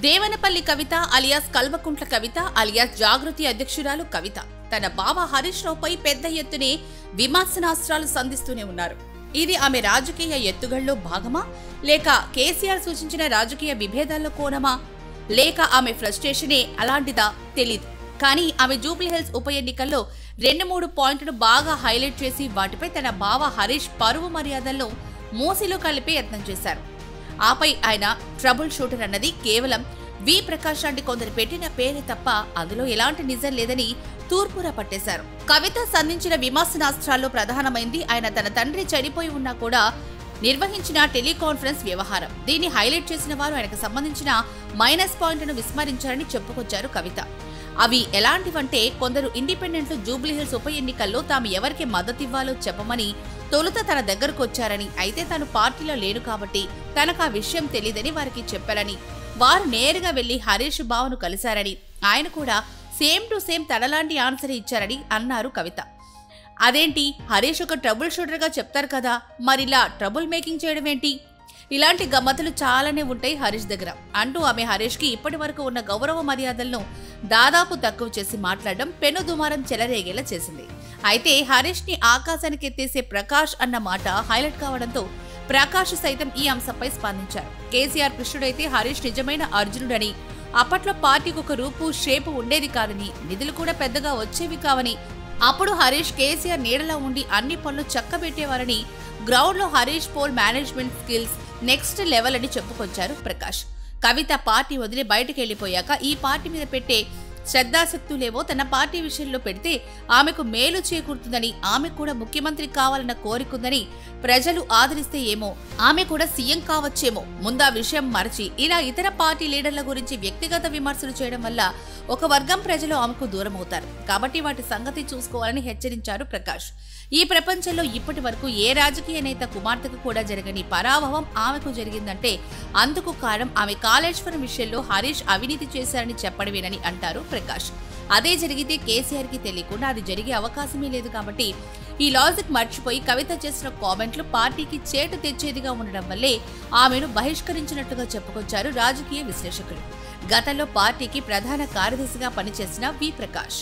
దేవనపల్లి కవిత alias Kalvakuntla Kavitha alias జాగృతి అధ్యక్షురాలు కవిత తన బావ హరీష్ రావుపై పెద్ద ఎత్తునే విమర్శనాస్త్రాలు సంధిస్తూనే ఉన్నారు. ఇది ఆమె రాజకీయ ఎత్తుగడలో భాగమా, లేక కేసీఆర్ సూచించిన రాజకీయ విభేదాల్లో కోణమా, లేక ఆమె ఫ్రస్ట్రేషనే అలాంటిదా తెలీదు. కానీ ఆమె జూబ్లీహిల్స్ ఉప ఎన్నికల్లో 2-3 పాయింట్లను బాగా హైలైట్ చేసి వాటిపై తన బావ హరీష్ పరువు మర్యాదలను మూసిలో కలిపే యత్నం చేశారు. ఆపై ఆయన ట్రబుల్ షూటర్ అన్నది కేవలం వి ప్రకాష్ లాంటి కొందరు పెట్టిన పేరే తప్ప అందులో ఎలాంటి నిజం లేదని తూర్పురా పట్టేశారు. కవిత సంధించిన విమర్శనాస్త్రాల్లో ప్రధానమైంది ఆయన తన తండ్రి చనిపోయి ఉన్నా కూడా నిర్వహించిన టెలికాన్ఫరెన్స్ వ్యవహారం. దీన్ని హైలైట్ చేసిన వారు ఆయనకు సంబంధించిన మైనస్ పాయింట్లను విస్మరించారని చెప్పుకొచ్చారు కవిత. అవి ఎలాంటివంటే, కొందరు ఇండిపెండెంట్లు జూబ్లీహిల్స్ ఉప ఎన్నికల్లో తాము ఎవరికి మద్దతివ్వాలో చెప్పమని తొలుత తన దగ్గరకు వచ్చారని, అయితే తాను పార్టీలో లేను కాబట్టి తనకు ఆ విషయం తెలియదని వారికి చెప్పారని, వారు నేరుగా వెళ్లి హరీష్ బావను కలిశారని, ఆయన కూడా సేమ్ టు సేమ్ తనలాంటి ఆన్సర్ ఇచ్చారని అన్నారు కవిత. అదేంటి, హరీష్ ఒక ట్రబుల్ షూటర్గా చెప్తారు కదా, మరిలా ట్రబుల్ మేకింగ్ చేయడం ఏంటి? ఇలాంటి గమ్మతులు చాలానే ఉంటాయి హరీష్ దగ్గర అంటూ ఆమె హరీష్కి ఇప్పటి వరకు ఉన్న గౌరవ మర్యాదలను దాదాపు తక్కువ చేసి మాట్లాడడం పెనుదుమారం చెలరేగేలా చేసింది. అయితే హరీష్ ని ఆకాశానికి ఎత్తేసే ప్రకాష్ అన్న మాట హైలైట్ కావడంతో ప్రకాష్ సైతం ఈ అంశంపై స్పందించారు. కేసీఆర్ కృష్ణుడైతే హరీష్ నిజమైన అర్జునుడని, అప్పట్లో పార్టీకి ఒక రూపు షేపు ఉండేది కాదని, నిధులు కూడా పెద్దగా వచ్చేవి కావని, అప్పుడు హరీష్ కేసీఆర్ నీడలో ఉండి అన్ని పనులు చక్కబెట్టేవారని, గ్రౌండ్ లో Harish poll management skills next level అని చెప్పుకొచ్చారు ప్రకాష్. కవిత పార్టీ వదిలి బయటకు వెళ్లిపోయాక ఈ పార్టీ మీద పెట్టే శ్రద్ధాశక్తులేవో తన పార్టీ విషయంలో పెడితే ఆమెకు మేలు చేకూరుతుందని, ఆమె కూడా ముఖ్యమంత్రి కావాలన్న కోరికుందని, ప్రజలు ఆదరిస్తే ఏమో ఆమె కూడా సీఎం కావచ్చేమో, ముందా విషయం మరచి ఇలా ఇతర పార్టీ లీడర్ల గురించి వ్యక్తిగత విమర్శలు చేయడం వల్ల ఒక వర్గం ప్రజలు ఆమెకు దూరం అవుతారు కాబట్టి వాటి సంగతి చూసుకోవాలని హెచ్చరించారు ప్రకాష్. ఈ ప్రపంచంలో ఇప్పటి వరకు ఏ రాజకీయ నేత కుమార్తెకు కూడా జరగని పరాభవం ఆమెకు జరిగిందంటే అందుకు కారణం ఆమె కాళేశ్వరం విషయంలో హరీష్ అవినీతి చేశారని చెప్పడమేనని అంటారు ప్రకాష్. అదే జరిగితే కేసీఆర్ కి తెలియకుండా అది జరిగే అవకాశమే లేదు కాబట్టి ఈ లాజిక్ మర్చిపోయి కవిత చేసిన కామెంట్లు పార్టీకి చేటు తెచ్చేదిగా ఉండడం వల్లే ఆమెను బహిష్కరించినట్లుగా చెప్పుకొచ్చారు రాజకీయ విశ్లేషకులు. గతంలో పార్టీకి ప్రధాన కార్యదర్శిగా పనిచేసిన వి ప్రకాష్.